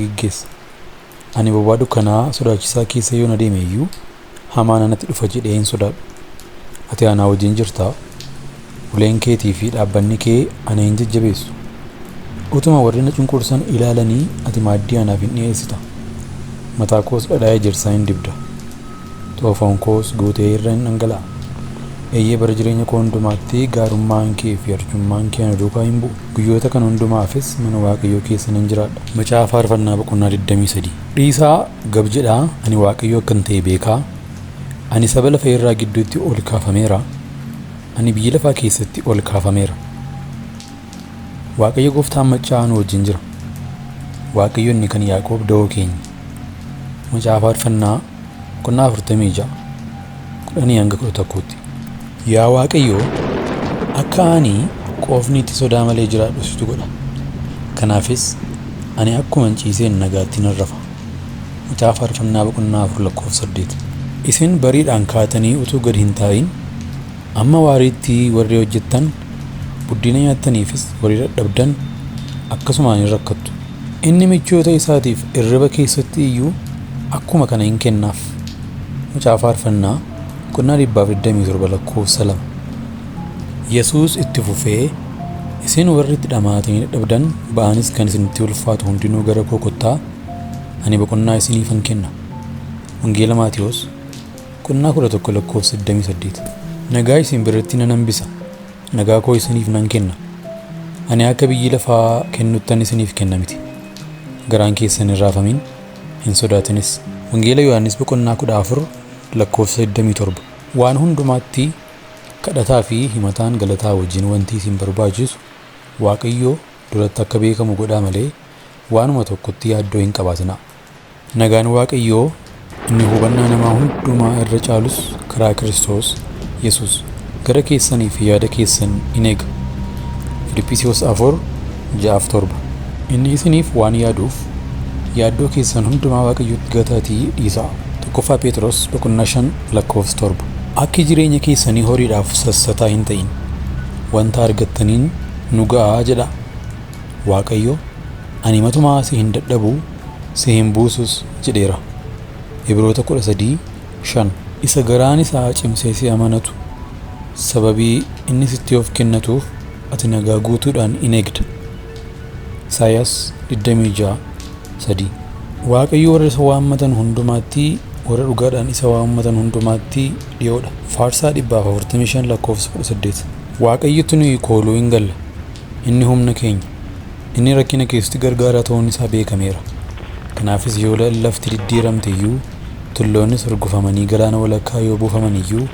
geggeessa. Ani bobaa dukkanaa sodaachisaa keessa yoo na deeme iyyuu hamaan anatti dhufa jedhee hin sodaadhu. Ati anaa wajjin jirtaa? Uleen keetii fi dhaabbanni kee ana hin jajjabeessu. Utuma warri na cunqursan ilaalanii ati maaddii anaaf hin dhiyeessita. Mataa koos dhadhaa ejersaa hin dibda. Xoofoon koos guutee irra hin dhangala'a. Eeyyee bara jireenya koo hundumaatti gaarummaan kee fi arjummaan kee ana duukaa hin bu'u. Guyyoota kana hundumaafis mana Waaqayyoo keessa nan jiraadha. Macaafa faarfannaa boqonnaa 23. Dhiisaa gab jedhaa ani Waaqayyoo akkan ta'e beekaa. Ani saba lafa irraa gidduutti ol kaafameera. Ani biyya lafaa keessatti ol kaafameera. Waaqayyo gooftaan maccaa nu wajjin jira. Waaqayyo inni kan Yaaqoob da'oo keenya. Macaafa faarfannaa boqonnaa 46 10 hanga 11. Yaa Waaqayyo, akka ani qoofni itti sodaa malee jiraadhu situ godha. Kanaafis ani akkuma ciiseen nagaatti nan rafa. Macaafa faarfannaa boqonnaa 4:8. Isin bariidhaan kaatanii utuu gad hin taa'in amma waariitti warri hojjettan buddeena nyaattaniifis warri dadhabdan akkasumaan hin rakkattu. Inni michoota isaatiif irriba keessatti iyyuu akkuma kana hin kennaaf. Macaafa faarfannaa boqonnaa 127:2. Yesuus itti fufee, isin warri itti dhamaatanii dadhabdan ba'anis kan isinitti ulfaatu hundinuu gara koo kottaa ani boqonnaa isiniifan kenna. Wangeela Maatiyos boqonnaa 11:28. Nagaa isin biratti nan hambisa, nagaa koo isiniif nan kenna. Ani akka biyyi lafaa kennuttan isiniif kenna miti. Garaan keessan hin raafamin, hin sodaatinis. Wangeela Yohaannis boqonnaa 14:27. Waan hundumaatti kadhataa fi himataan galataa wajjin wanti isin barbaachisu Waaqayyoo duratti akka beekamu godhaa malee waanuma tokkotti yaaddoo hin qabaatinaa. Nagaan Waaqayyoo inni hubannaa namaa hundumaa irra caalus karaa Kiristoos Yesuus gara keessanii fi yaada keessan in eega. Filiphisiyoos 4:6-7. Inni isiniif waan yaaduuf yaaddoo keessan hundumaa Waaqayyootti gataatii dhiisaa. 1 Phexros 5:7. Akki jireenya keessanii horiidhaaf sassataa hin ta'in. Wanta argattaniin nu ga'aa jedha Waaqayyo. Ani matumaa si hin dadhabu, si hin buusus jedheera. Ibroota 13:5. Isa garaan isaa cimsee si amanatu sababii inni sitti of kennatuuf ati nagaa guutuudhaan in eegda. Isaayaas 26:3. Waaqayyo warra isa waammatan hundumaatti, warra dhugaadhaan isa waammatan hundumaatti dhiyoodha. Faarsaa 145:18. Waaqayyotu nuyi kooluu hin galle. Inni humna keenya. Inni rakkina keessatti gargaaraa ta'uun isaa beekameera. Kanaafis yoo lafti diddiiramte iyyuu, tulloonnis urgufamanii galaana walakkaa yoo buufaman iyyuu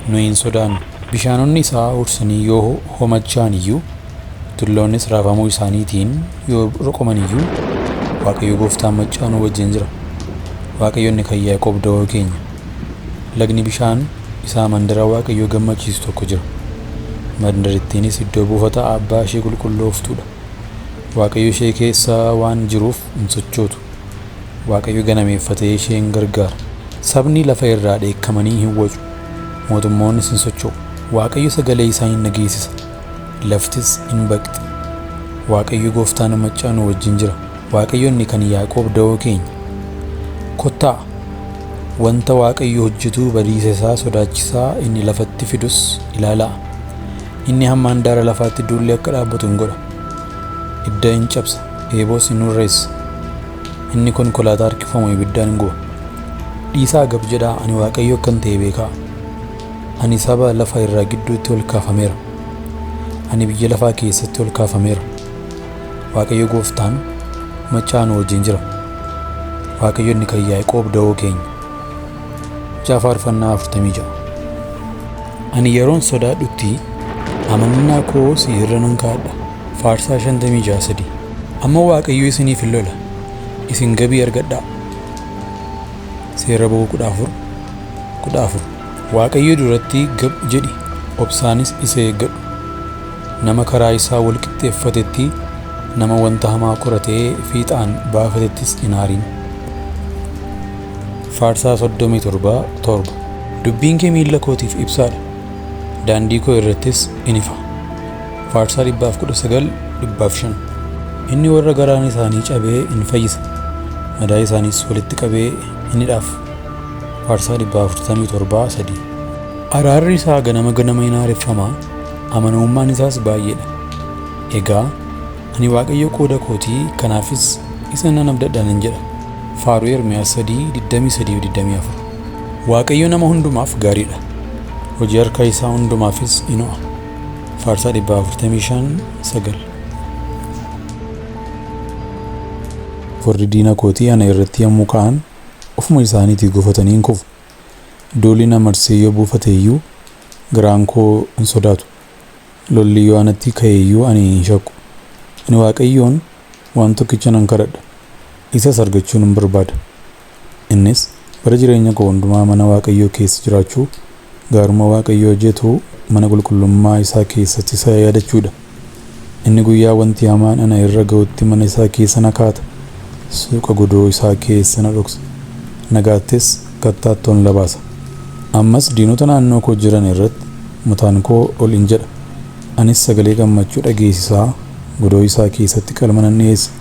nuyi hin sodaannu. Bishaanonni isaa ursanii yoo homachaan iyyuu, tulloonnis raafamuu isaaniitiin yoo roqoman iyyuu, Waaqayyo gooftaan maccaa nu wajjin jira. Waaqayyo inni kan Yaaqoob da'oo keenya. Lagni bishaan isaa mandara Waaqayyo gammachiisu tokko jira. Mandarittiinis iddoo buufata abbaa ishee qulqullooftuudha. Waaqayyo ishee keessa waan jiruuf hin sochootu. Waaqayyo ganameeffatee ishee hin gargaara. Sabni lafa irraa dheekkamanii hin wacu. Mootummoonnis hin socho'u. Waaqayyo sagalee isaa hin dhageessisa. Laftis hin baqxi. Waaqayyo gooftaan maccaa nu wajjin jira. Waaqayyo inni kan Yaaqoob da'oo keenya. Kottaa wanta Waaqayyo hojjetu badiisa isaa sodaachisaa inni lafatti fidus ilaalaa. Inni hammaan daara lafaatti duullee akka dhaabbatu hin godha. Idda hin cabsa, eeboos hin hurreessa. Inni konkolaataa harkifamu ibiddaan hin guba. Dhiisaa gab jedhaa ani Waaqayyo akkan ta'e beekaa. Ani saba lafa irraa gidduutti ol kaafameera. Ani biyya lafaa keessatti ol kaafameera. Waaqayyo gooftaan maccaa nu wajjin jira. Waaqayyo inni kan Yaaqoob da'oo keenya. Macaafa faarfannaa 46. Ani yeroon sodaadhutti amannaa koo si irra nan kaa'adha. Faarsaa 56:3. Amma Waaqayyo isiniif hin lola. Isin gabii argadhaa. Seera boqonnaa 14:14. Waaqayyo duratti gab jedhi, obsaanis isa eeggadhu. Nama karaa isaa wal qixxeeffatetti, nama wanta hamaa qoratee fiixaan baafatettis hin aarin. Faarsaa 37:7. Dubbiin kee miilla kootiif ibsaadha. Daandii koo irrattis in ifa. Faarsaa 119:5. Inni warra garaan isaanii cabee in fayyisa. madaa isaaniis walitti qabee inni dhaaf. Faarsaa 447 Araarri isaa ganama ganama hin haareffama, amanamummaan isaas baay'eedha. Egaa ani Waaqayyo qooda kootii, kanaafis isa nan abdadha nan jedha. Faaruu Ermiyaas 3:23-24 Waaqayyo nama hundumaaf gaariidha, hojii harka isaa hundumaafis in o'a. Faarsaa 455:9 Warri diina kootii ana irratti yommuu ka'an, ofuma isaaniitii gufatanii hin kufu. Doolli na marsee yoo buufate iyyuu garaan koo hin sodaatu. Lolli yoo anatti ka'e iyyuu ani hin shakku. Ani Waaqayyoon waan tokkicha nan kadhadha, isas argachuun hin barbaada. Innis bara jireenya koo hundumaa mana Waaqayyoo keessa jiraachuu, gaarummaa Waaqayyoo hojjetu mana qulqullummaa isaa keessatti isa yaadachuudha. Inni guyyaa wanti hamaan ana irra ga'utti mana isaa keessa na kaata, suuqa godoo isaa keessa na dhoksa, nagaattis kattaattoon labaasa. Ammas diinota naannoo koo jiran irratti mataan koo ol hin jedha. Anis sagalee gammachuu dhageessisaa godoo isaa keessatti qalma nan dhiyeessa.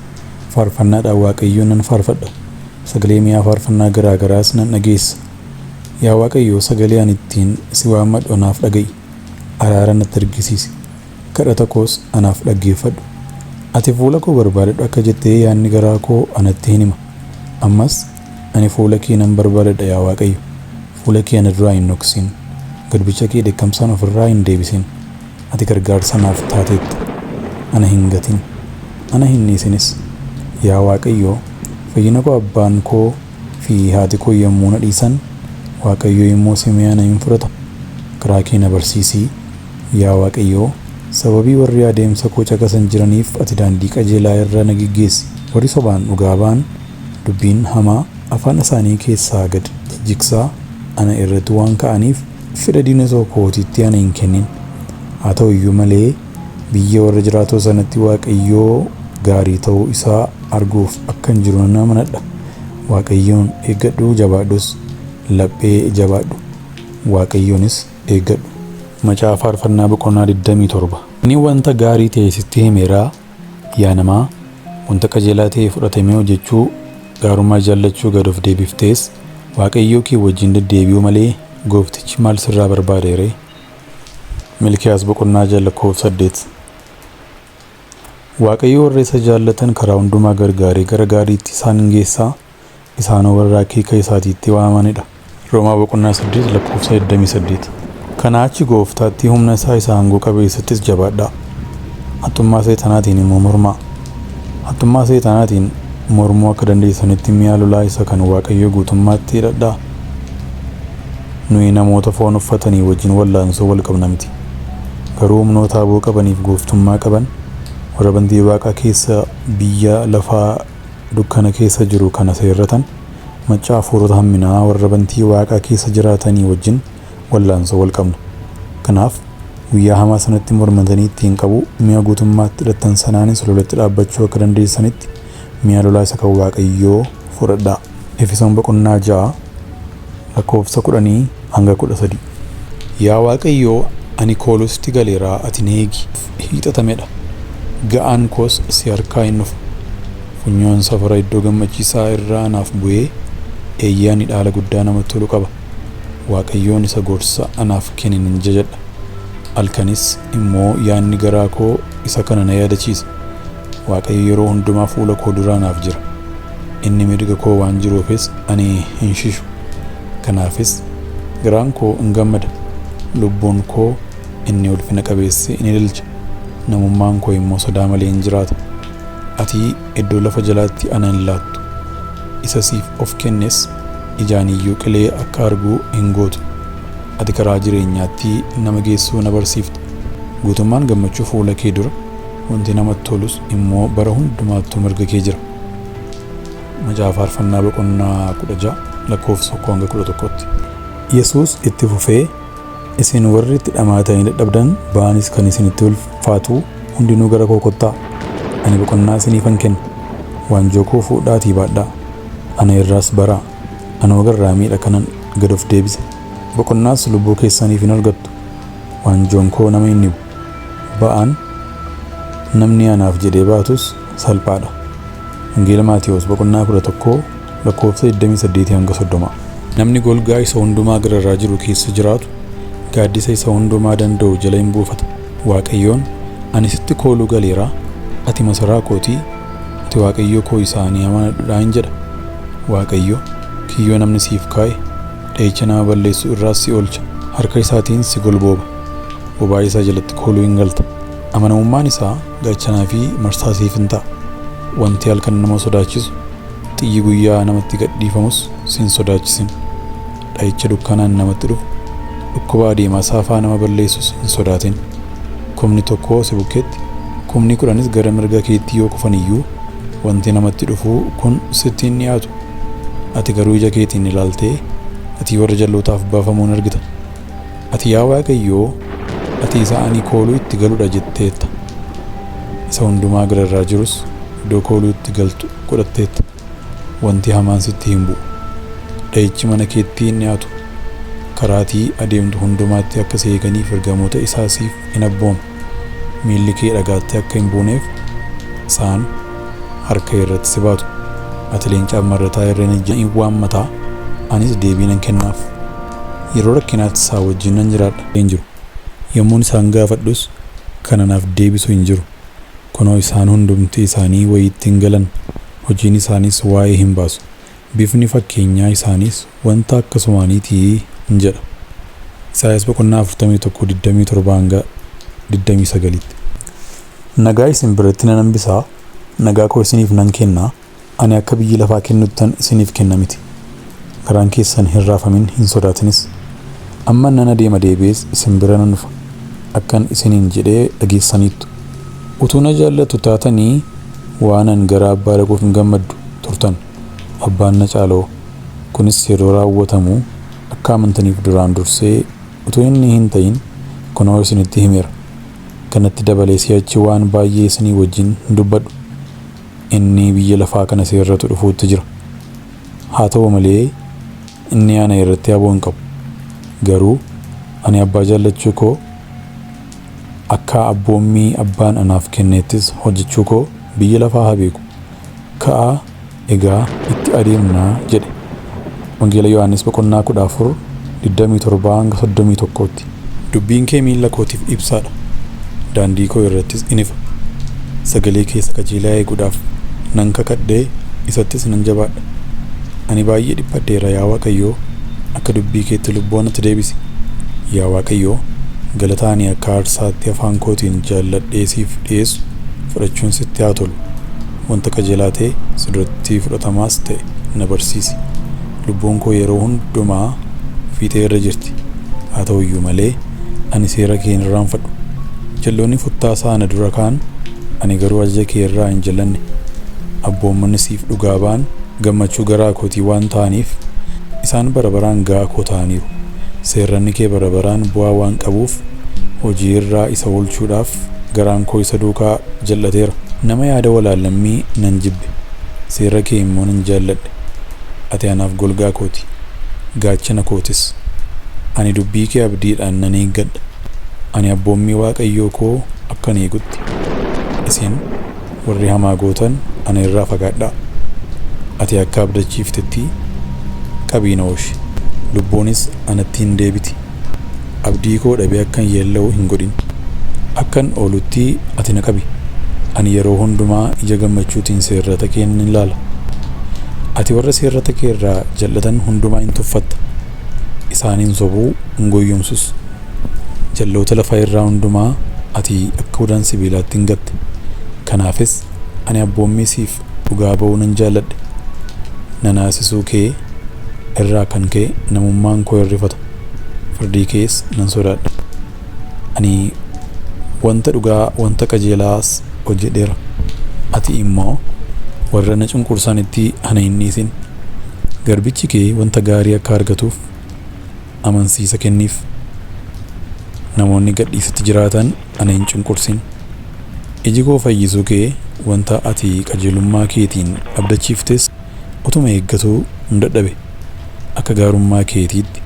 Faarfannaadhaan Waaqayyoon nan faarfadha, sagalee mi'aa faarfannaa garaa garaas nan dhageessa. Yaa Waaqayyoo, sagalee ani ittiin si waammadhu anaaf dhaga'i, araara natti argisiisi, kadhata koos anaaf dhaggeeffadhu. Ati fuula koo barbaadadhu akka jettee yaadni garaa koo anatti hin hima. Ammas ani fuula kee nan barbaadadha yaa Waaqayyo, fuula kee ana duraa hin dhoksin, garbicha kee dheekkamsaan ofirraa hin deebisin. Ati gargaarsa naaf taateetta, ana hin gatin, ana hin dhiisinis. Yaa Waaqayyo, fayyina koo abbaan koo fi haati koo yommuu na dhiisan, Waaqayyo immoo simee ana hin fudhata. Karaa kee na barsiisi yaa Waaqayyo, sababii warri adeemsa koo caqasan jiraniif ati daandii qajeelaa irra na geggeessi. Warri sobaan dhugaa ba'an dubbiin hamaa afaan isaanii keessaa gad jijjigsaa ana irratti waan ka'aniif fedha diina kootiitti ana hin kennin. Haa ta'u iyyuu malee biyya warra jiraatoo sanatti Waaqayyoo gaarii ta'uu isaa arguuf akkan jiru nan amanadha. Waaqayyoon eeggadhu, jabaadhus, laphee jabaadhu, Waaqayyoonis eeggadhu. Macaafa faarfannaa boqonnaa 27 Inni wanta gaarii ta'e sitti himeera yaa namaa, wanta qajeelaa ta'e fudhatamee hojjechuu, gaarummaa jaallachuu gad of deebiftees Waaqayyoo kee wajjin deddeebi'uu malee gooftichi maal sirraa barbaada ree? Milkiyaas boqonnaa 6:8 Waaqayyo warra isa jaallatan karaa hundumaa gargaaree gara gaariitti isaan geessaa, isaan warra akeeka isaatiitti waamanidha. Roomaa boqonnaa 8:28 Kanaa achi gooftaatti humna isaa isa aangoo qabeessattis jabaadhaa. Haxxummaa seexanaatiin immoo mormaa. Haxxummaa seexanaatiin mormuu akka dandeessanitti mi'a lolaa isa kan Waaqayyo guutummaatti hidhadhaa. Nuyi namoota foon uffatanii wajjin wallaansoo wal qabna miti. Garuu humnoota aboo qabaniif gooftummaa qaban, warra bantii Waaqaa keessa biyya lafaa dukkana keessa jiru kana seerratan, machaa hafuurota hamminaa warra bantii Waaqaa keessa jiraatanii wajjin wallaansoo wal qabna. Kanaaf guyyaa hamaa sanatti mormatanii ittiin qabu, mi'a guutummaatti hidhattan sanaanis lolatti dhaabbachuu akka dandeessanitti mi'a lolaa isa kan Waaqayyoo fudhadhaa. Efesoon boqonnaa 6:10-13 Yaa Waaqayyoo, ani koolusitti galeeraa, ati na eegi. Hiixatamedha, ga'aan koos si harkaa hin dhufu. Funyoon safara iddoo gammachiisaa irraa anaaf bu'ee, eeyyee ani dhaala guddaa namatti tolu qaba. Waaqayyoon isa gorsa anaaf kennin hin jajadha. Halkanis immoo yaadni garaa koo isa kana na yaadachiisa. Waaqayyo yeroo hundumaa fuula koo duraa naaf jira. Inni mirga koo waan jiruufis ani hin shishu. Kanaafis garaan koo hin gammada. Lubbuun koo inni ulfina qabeessi in ililcha. Namummaan koo immoo sodaa malee hin jiraata. Ati iddoo lafa jalaatti ana hin laattu. Isa siif of kennes ijaaniyyuu qilee akka arguu hin gootu. Ati karaa jireenyaatti nama geessuu na barsiifta. Guutummaan gammachuu fuula kee dura, wanti namatti tolus immoo bara hundumaattuu mirga kee jira. Macaafa faarfannaa boqonnaa 16:1-11 Yesuus itti fufee, isin warri itti dhamaatanii dadhabdan ba'anis kan isinitti ulfaatu hundinuu gara koo kottaa. Ani boqonnaa isiniifan kenna. Waanjoo koo fuudhaatii baadhaa, ana irraas baraa. Anoo garraamiidha kanan gad of deebise. Boqonnaas lubbuu keessaniif hin argattu. Waanjoon koo nama hin dhibu. Ba'aan namni anaaf jedhee baatus salphaadha. Wangeela Maatiyos boqonnaa 11 lakkoofsa 28 hanga 30. Namni golgaa isa hundumaa gararraa jiru keessa jiraatu gaaddisa isa hundumaa danda'u jala hin buufata. Waaqayyoon ani sitti kooluu galeera, ati masaraa kootii, ati Waaqayyo koo isaanii amanadhuudhaan jedha. Waaqayyo kiyyoo namni siif kaa'e dha'icha nama balleessu irraas si oolcha. Harka isaatiin si golbooba, bobaa isaa jalatti kooluu hin galta. Amanamummaan isaa gaachanaa fi marsaa siif hin ta'a. Wanti halkan nama sodaachisu, xiyyi guyyaa namatti gadhiifamus sin sodaachisin. Dha'icha dukkanaan namatti dhufu, dhukkuba adeemaa saafaa nama balleessus hin sodaatin. Kumni tokko si bukkeetti, kumni 10 gara mirga keetti yoo kufan iyyuu wanti namatti dhufu kun sitti hin dhiyaatu. Ati garuu ija keetiin ilaaltee ati warra jallootaaf baafamuun argita. Ati yaa Waaqayyoo, ati isa ani kooluu itti galudha jetteetta. Isa hundumaa gararraa jirus iddoo kooluu itti galtu godhatteetta. Wanti hamaan sitti hin bu'u. Dha'ichi mana keetti hin dhiyaatu. Karaatii adeemtu hundumaatti akka si eeganiif ergamoota isaa siif hin abbooma. Miilli kee dhagaatti akka hin buuneef isaan harka irratti si baatu. Ati leenca marrataa irra hin waammataa, anis deebii nan kennaaf. Yeroo rakkinaatti isaa wajjin nan jiraadha hin jiru. Yommuun isaan gaafadhus kana naaf deebisu hin jiru. Kunoo isaan hundumti isaanii wayiitti hin galan, hojiin isaaniis waa'ee hin baasu. Bifni fakkeenyaa isaaniis wanta akkasumaaniitii hin jedha. Isaayaas boqonnaa 41:27 hanga 29. Nagaa isin biratti nan hambisaa, nagaa koo isiniif nan kennaa. Ani akka biyyi lafaa kennuttan isiniif kenna miti. Garaan keessan hin raafamin, hin sodaatinis. Amma nan adeema deebi'ees isin bira nan dhufa. Akkan isiniin jedhee dhageessaniittu. Utuu na jaallatu taatanii waanan gara abbaa dhaquuf hin gammaddu turtan. Abbaan na caaloo. Kunis yeroo raawwatamu akka amantaniif duraan dursee utuu inni hin ta'in kunoo isinitti himeera. Kanatti dabalee si'achi waan baay'ee isinii wajjin hin dubbadhu. Inni biyya lafaa kana seerratu dhufuutti jira. Haa ta'u malee inni ana irratti aboo hin qabu. Garuu ani abbaa jaallachuu koo akka abboommii abbaan anaaf kenneettis hojjechuu koo biyya lafaa haa beeku. Ka'aa egaa itti adeemnaa jedhe. Wangeela Yohaannis boqonnaa 14:27 hanga 31. Dubbiin kee miilla kootiif ibsaadha, daandii koo irrattis in ifa. Sagalee keessa qajeelaa eeguudhaaf nan kakadhee isattis nan jabaadha. Ani baay'ee dhiphadheera yaa Waaqayyoo, akka dubbii keetti lubbuu natti deebisi. Yaa Waaqayyoo, galata ani akka aarsaatti afaan kootiin jaalladhee siif dhiyeessu fudhachuun sitti haa tolu. Wanta qajeelaa ta'e si duratti fudhatamaas ta'e na barsiisi. Lubbuun koo yeroo hundumaa fiixee irra jirti. Haa ta'u iyyuu malee ani seera kee hin irraanfadhu. Jalloonni futtaasaa na dura kaan, ani garuu ajaja kee irraa hin jallanne. Abboommonni siif dhugaa ba'an gammachuu garaa kootii waan ta'aniif isaan barabaraan ga'aa koo ta'aniiru. Seerranni kee barabaraan bu'aa waan qabuuf hojii irraa isa oolchuudhaaf garaan koo isa duukaa jallateera. Nama yaada walaallammii nan jibbe, seera kee immoo nan jaalladhe. Ati anaaf golgaa kooti, gaachana kootis. Ani dubbii kee abdiidhaan nan eeggadha. Ani abboommii Waaqayyoo koo akkan eegutti. Isin warri hamaa gootan ana irraa fagaadhaa. Ati akka abdachiiftetti qabii na ooshi. Lubbuunis anatti hin deebiti. Abdii koo dhabee akkan yeella'u hin godhin. Akkan oolutti ati na qabi. Ani yeroo hundumaa ija gammachuutiin seerrata kee nan ilaala. Ati warra seerrata kee irraa jallatan hundumaa hin tuffatta. Isaaniin sobuu hin goyyomsus. Jalloota lafaa irraa hundumaa ati akka udaan sibiilaatti hin gatte. Kanaafis ani abboommii siif dhugaa ba'uu nan jaalladhe. Nanaasisuu kee irraa kan ka'e namummaan koo hirrifata. Firdii kees nan sodaadha. Ani wanta dhugaa wanta qajeelaas hojjedheera. Ati immoo warra na cunqursanitti ana hin dhiisin. Garbichi kee wanta gaarii akka argatuuf amansiisa kenniif. Namoonni gadhiisatti jiraatan ana hin cunqursin. Iji koo fayyisuu kee wanta ati qajeelummaa keetiin abdachiiftes utuma eeggatuu hin dadhabe. Akka gaarummaa keetiitti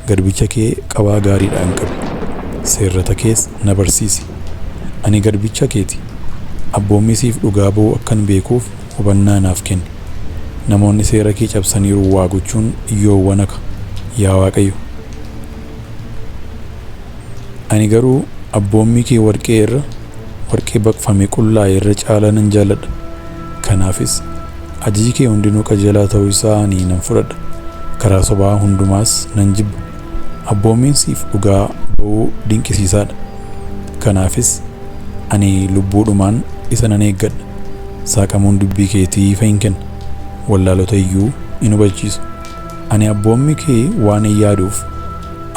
garbicha kee qabaa gaariidhaan qabi. Seerrata kees na barsiisi. Ani garbicha keeti. Abboommii siif dhugaa ba'uu akkan beekuuf hubannaa naaf kenni. Namoonni seera kee cabsaniiru waa gochuun iyyoowwan akka yaa Waaqayyo. Ani garuu abboommii kee warqee baqfame qullaa'e irra caalaa nan jaalladha. Kanaafis ajajji kee hundinuu qajeelaa ta'uu isaa ani nan fudhadha. Karaa sobaa hundumaas nan jibba. Abboommiin siif dhugaa ba'uu dinqisiisaadha. Kanaafis ani lubbuudhumaan isa nan eeggadha. Saaqamuun dubbii keetii ifa hin kenna. Wallaalota iyyuu in hubachiisa. Ani abboommii kee waan hin yaaduuf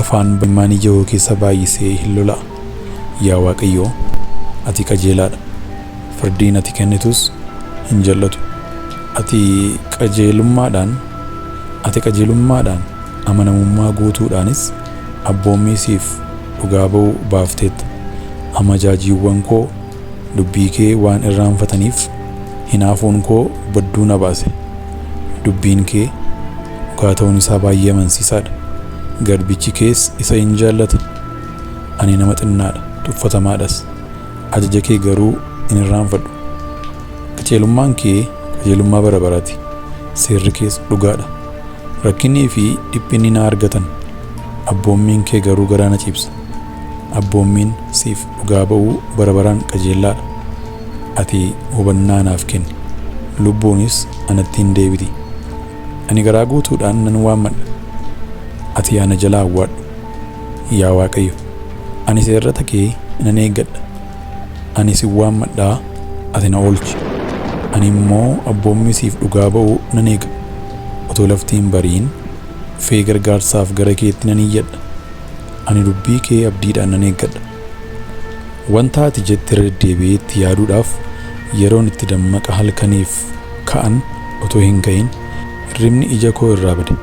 afaan ilmaan ija koo keessa baay'isee hin lola'a. Yaa Waaqayyoo, ati qajeelaadha. Firdiin ati kennitus hin jallatu. Ati qajeelummaadhaan amanamummaa guutuudhaanis abboommii siif dhugaa ba'uu baafteetta. Amajaajiiwwan koo dubbii kee waan irraanfataniif hinaafuun koo badduu na baase. Dubbiin kee dhugaa ta'uun isaa baay'ee amansiisaadha. Garbichi kees isa hin jaallata. Ani nama xinnaadha, tuffatamaadhas. Ajaja kee garuu hin irraanfadhu. Qajeelummaan kee qajeelummaa bara baraati. Seerri kees dhugaadha. Rakkinnii fi dhiphinni na argatan. Abboommiin kee garuu garaa na ciibsa. Abboommiin siif dhugaa ba'uu bara baraan qajeelaadha. Ati hubannaa naaf kenni. Lubbuunis anatti hin deebiti. Ani garaa guutuudhaan nan waammadha. Ati yaa na jalaa awwaadhu. Yaa Waaqayyo, ani seerrata kee nan eeggadha. Ani si waammadhaa, ati na oolchi. Ani immoo abboommii siif dhugaa ba'uu nan eega. Otoo lafti hin bariin fee gargaarsaaf gara keetti nan iyyadha. Ani dubbii kee abdiidhaan nan eeggadha. Wanta ati jette irra deddeebi'ee itti yaaduudhaaf yeroon itti dammaqa halkaniif ka'an otoo hin ka'in hirribni ija koo irraa bade.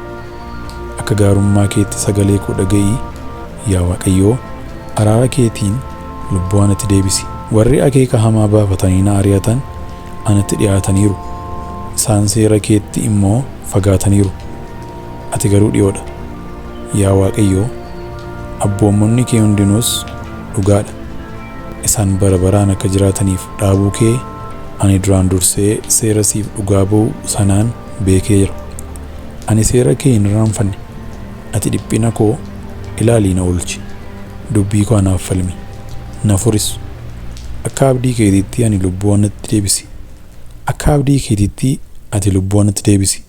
Akka gaarummaa keetti sagalee koo dhaga'ii. Yaa Waaqayyoo, araara keetiin lubbuu anatti deebisi. Warri akeeka hamaa baafatanii na ari'atan anatti dhiyaataniiru. Isaan seera keetti immoo fagaataniiru. Ati garuu dhiyoodha. Yaa Waaqayyoo, abboommonni kee hundinuus dhugaadha. Isaan bara baraan akka jiraataniif dhaabuu kee ani duraan dursee seera siif dhugaa ba'u sanaan beekeera. Ani seera kee hin irraanfanne. Ati dhiphina koo ilaalii na oolchi. Dubbii koo anaaf falmi. Na furis. Akka abdii keetiitti ani lubbuu anatti deebisi. Akka abdii keetiitti ati lubbuu anatti deebisi.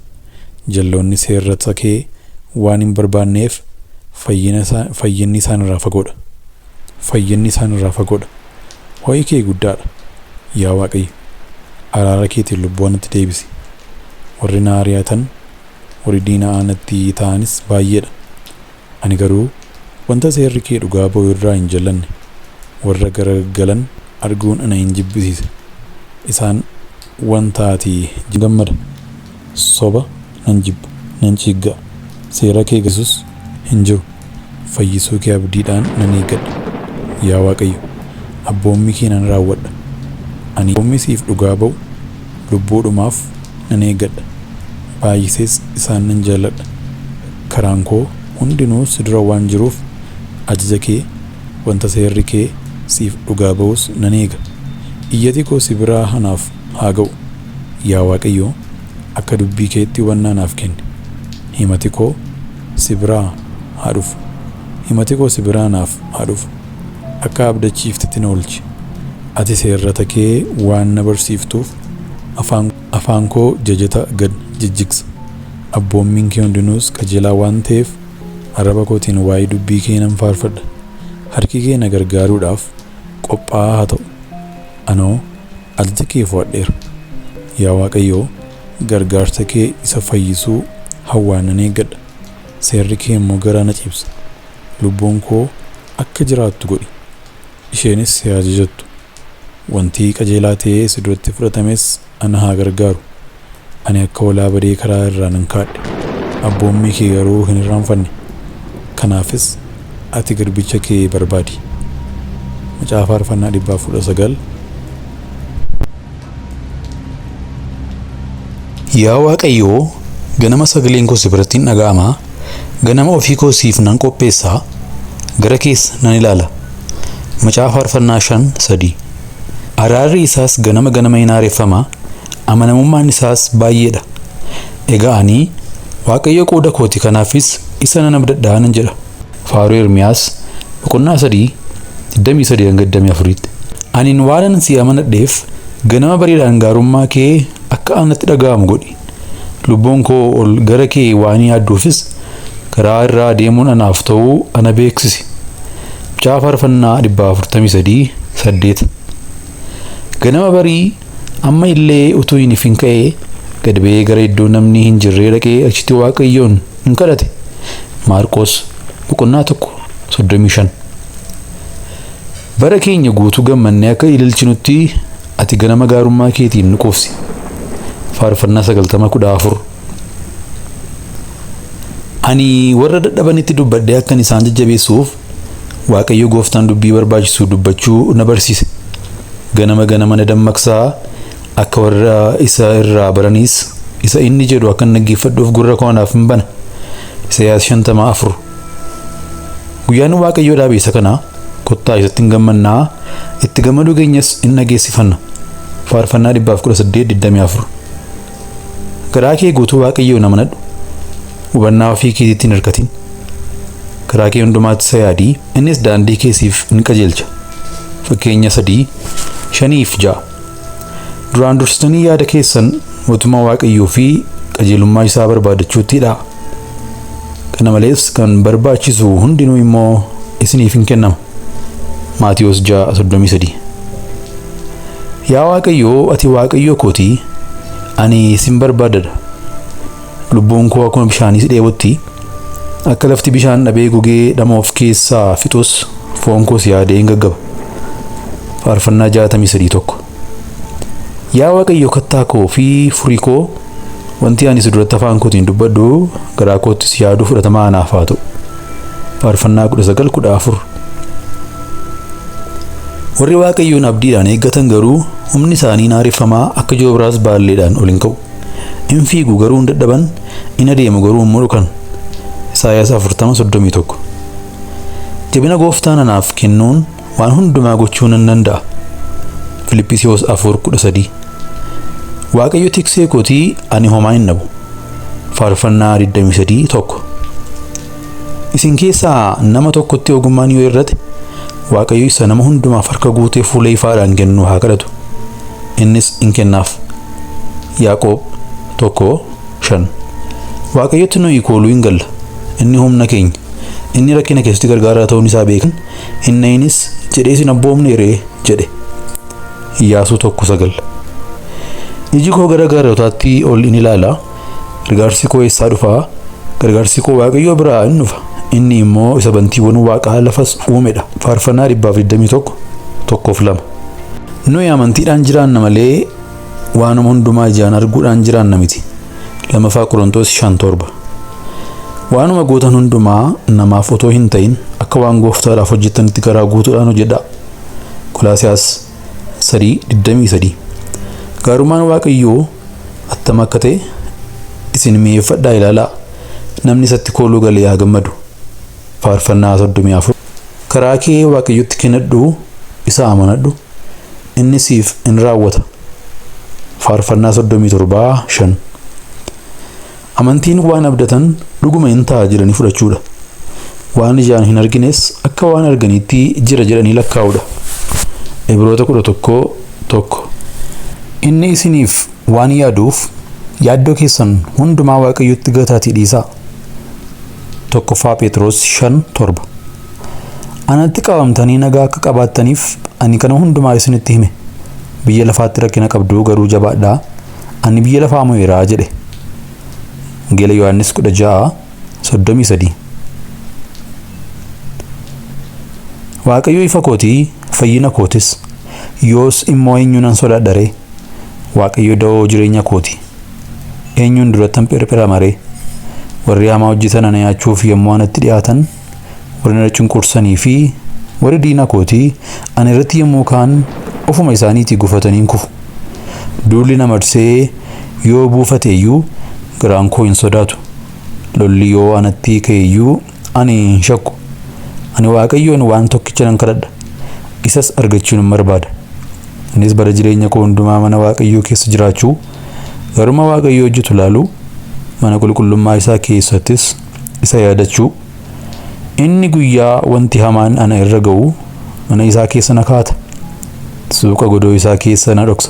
Jalloonni seerrata kee waan hin barbaanneef fayyinni isaan irraa fagoodha. Fayyinni isaan irraa fagoodha. Ho'i kee guddaadha. Yaa Waaqayyo, araara keetiin lubbuu anatti deebisi. Warri na ari'atan, warri diina anatti ta'anis baay'eedha. Ani garuu wanta seerri kee dhugaa ba'u irraa hin jallanne. Warra garagalan arguun ana hin jibbisiise. Isaan wanta ati gammada. Soba nan jibba, nan ciigga. Seera kee gasus hin jiru. Fayyisuu kee abdiidhaan nan eeggadha. Yaa Waaqayyo, abboommii kee nan raawwadha. Ani abboommii siif dhugaa ba'u lubbuudhumaaf nan eeggadha. Baay'isees isaan nan jaalladha. Karaan koo hundinuu si dura waan jiruuf ajaja kee wanta seerri kee siif dhugaa ba'us nan eega. Iyyati koo si biraa anaaf haa ga'u. Yaa Waaqayyo, akka dubbii keetti hubannaa naaf kenni. Himati koo si biraa haa dhufu. Himati koo si biraa naaf haa dhufu. Akka abdachiiftetti na oolchi. Ati seerrata kee waan na barsiiftuuf afaan koo jajata gad jijjigsa. Abboommiin kee hundinuus qajeelaa waan ta'eef arraba kootiin waa'ee dubbii kee nan faarfadha. Harki kee na gargaaruudhaaf qophaa'aa haa ta'u. Anoo ajaja kee fudhadheera. Yaa Waaqayyoo, gargaarsa kee isa fayyisuu hawwaan nan eeggadha. Seerri kee immoo garaa na ciibsa. Lubbuun koo akka jiraattu godhi. Isheenis si ajajattu. Wanti qajeelaa ta'ee si duratti fudhatames ana haa gargaaru. Ani akka walaa badee karaa irraa nan kaadhe. Abboommii kee garuu hin irraanfanne. Kanaafis ati garbicha kee barbaadi. Macaafa faarfannaa 119. Yaa Waaqayyoo, ganama sagaleen koo si biratti hin dhaga'ama. Ganama ofii koo siif nan qopheessaa. Gara keessa nan ilaala. Macaafa faarfannaa 5:3. Araarri isaas ganama hin haareffama. amanamummaan isaas baay'eedha. Egaa ani Waaqayyo qooda kooti kanaafis isa nan abdadhaa nan jedha. Faaruu Ermiyaas boqonnaa 3:23-24. Ani waanan si amanadheef ganama bariidhaan gaarummaa kee akka anatti dhaga'amu godhi. Lubbuun koo ol gara kee waan yaadduufis karaa irraa deemuun anaaf ta'uu ana beeksisi. Macaafa faarfannaa 443:8. Ganama barii amma illee utuu hin ifin ka'ee gad ba'ee gara iddoo namni hin jirree dhaqee achitti Waaqayyoon hin kadhate. Maarqos boqonnaa 1:35. Bara keenya guutuu gammannee akka ililchinutti ati ganama gaarummaa keetiin nu quufsi. Faarfannaa 90:14. Ani warra dadhabanitti dubbadhee akkan isaan jajjabeessuuf Waaqayyo gooftaan dubbii barbaachisu dubbachuu na barsiise. Ganama na dammaqsaa akka warra isa irraa baraniis isa inni jedhu akka dhaggeeffadhuuf gurra koonaaf hin bana. Isaayyaas 54. Guyyaan Waaqayyoo dhaabe isa kana kottaa isatti hin gammannaa itti gammaduu keenyas hin dhageessifanna. Faarfannaa 118:24. Garaa kee guutuu Waaqayyoo amanadhu. Hubannaa ofii keetiitti hin hirkatin. Karaa kee hundumaatti isa yaadii innis daandii keesiif hin qajeelcha. Fakkeenya 3:5-6. Duraan dursitanii yaada keessan mootummaa Waaqayyoo fi qajeelummaa isaa barbaadachuuttidha. Kana malees kan barbaachisu hundinuu immoo isiniif hin kennama. Maatiyos 6:33. Yaa Waaqayyoo ati Waaqayyoo kooti ani sin barbaadadha. Lubbuun koo akkuma bishaanii dheebotti akka lafti bishaan dhabee gogee dhama of keessaa fixus foon koos yaadee hin gaggaba. Faarfannaa 63:1. Yaa Waaqayyo kattaa koo fi furii koo wanti ani si duratti afaan kootiin dubbadhu garaa koottis yaaduu fudhatamaa anaaf haa ta'u. Faarfannaa 19:14. Warri Waaqayyoon abdiidhaan eeggatan garuu humni isaanii naarifamaa akka joobraas baalleedhaan ol hin ka'u. In fiigu garuu hin dadhaban, in adeemu garuu hin mul'ukan. Isaayyaas 40:31. Jabina gooftaan anaaf kennuun waan hundumaa gochuu nan danda'a. Filiphisiyoos 4:13. Waaqayyo tiksee kootii ani homaa hin dhabu. Faarfannaa 23:1. Isin keessaa nama tokkotti ogummaan yoo irrate Waaqayyo isa nama hundumaaf harka guutee fuula ifaadhaan kennu haa kadhatu. Innis in kennaaf. Yaaqoob 1:5. Waaqayyotti nuyi kooluu hin galla. Inni humna keenya. Inni rakkina keessatti gargaaraa ta'uun isaa beekan. Innis jedhee sin abboomne ree jedhe. Iyyaasuu 1:9. Iji koo gara gaarootaatti ol in ilaala. Gargaarsi koo eessaa dhufaa? Gargaarsi koo Waaqayyoo biraa in dhufa. Inni immoo isa bantiiwwan Waaqaa lafas uumedha. Faarfannaa 121:2. Nuyi amantiidhaan jiraanna malee waanuma hundumaa ijaan arguudhaan jiraanna miti. Lammaffaa Qorontos 5:7. Waanuma gootan hundumaa namaaf otoo hin ta'in akka waan gooftaadhaaf hojjetanitti garaa guutuudhaan hojjedhaa. Kolaasiyaas 3:23. Gaarummaan Waaqayyoo attam akka ta'e isin mi'eeffadhaa ilaalaa. Namni isatti kooluu galee haa gammadu. Faarfannaa 34. Karaa kee Waaqayyotti kennadhu, isa amanadhu, inni siif in raawwata. Faarfannaa 37:5. Amantiin waan abdatan dhuguma hin ta'a jedhanii fudhachuudha. Waan ijaan hin argines akka waan arganiitti jira jedhanii lakkaa'uudha. Ibroota 11:1. Inni isiniif waan yaaduuf yaaddoo keessan hundumaa Waaqayyotti gataatii dhiisaa. 1 Phexros 5:7. Anatti qabamtanii nagaa akka qabaattaniif ani kana hundumaa isinitti hime. Biyya lafaatti rakkina qabdu garuu jabaadhaa. Ani biyya lafaa mo'eeraa jedhe. Wangeela Yohaannis 16:33. Waaqayyo ifa kootii fayyina kootis. Yoos immoo eenyuun sodaadha ree? Waaqayyo da'oo jireenya kooti. Eenyuun durattan phirphirama ree? Warri hamaa hojjetan ana nyaachuuf yommuu anatti dhiyaatan, warri na cunqursanii fi warri diina kootii ana irratti yommuu kaan ofuma isaaniitii gufatanii kufu. Duulli na marsee yoo buufateeyyuu garaan koo hin sodaatu. Lolli yoo anatti ka'eeyyuu ani hin shakku. Ani Waaqayyoon waan tokkicha nan kadhadha. Isas argachuun barbaada. Innis bara jireenya koo hundumaa mana Waaqayyoo keessa jiraachuu garuma Waaqayyoo hojjetu ilaalu mana qulqullummaa isaa keessattis isa yaadachuu inni guyyaa wanti hamaan ana irra ga'u mana isaa keessa na kaata suuqa godoo isaa keessa na dhoksa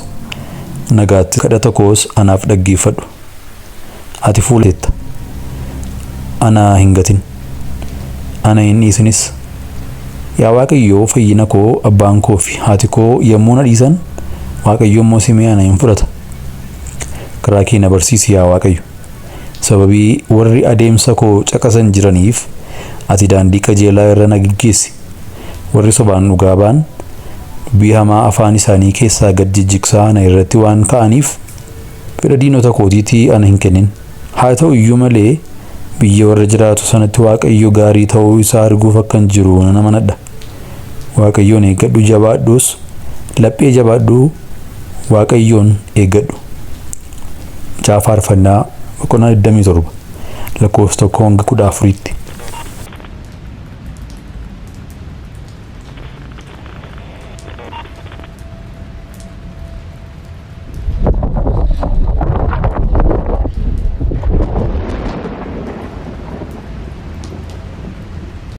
nagaatti kadhata koos anaaf dhaggeeffadhu ati fuuletta ana hin gatin ana hin dhiisinis yaa Waaqayyoo fayyina koo abbaan koo fi haati koo yommuu na dhiisan Waaqayyo immoo simee ana hin fudhata karaa kee na barsiisi yaa Waaqayyo sababii warri adeemsa koo caqasan jiraniif ati daandii qajeelaa irra na geggeessi warri sobaan dhugaa ba'an dubbii hamaa afaan isaanii keessaa gad jijjigsaa na irratti waan ka'aniif fedha diinota kootiitii ana hin kennin haa ta'u iyyuu malee biyya warra jiraatu sanatti Waaqayyo gaarii ta'uu isaa arguuf akkan jiru nan amanadha Waaqayyoon eeggadhu jabaadhus laphee jabaadhu Waaqayyoon eeggadhu Macaafa faarfannaa 27 lakkoofsa 1-14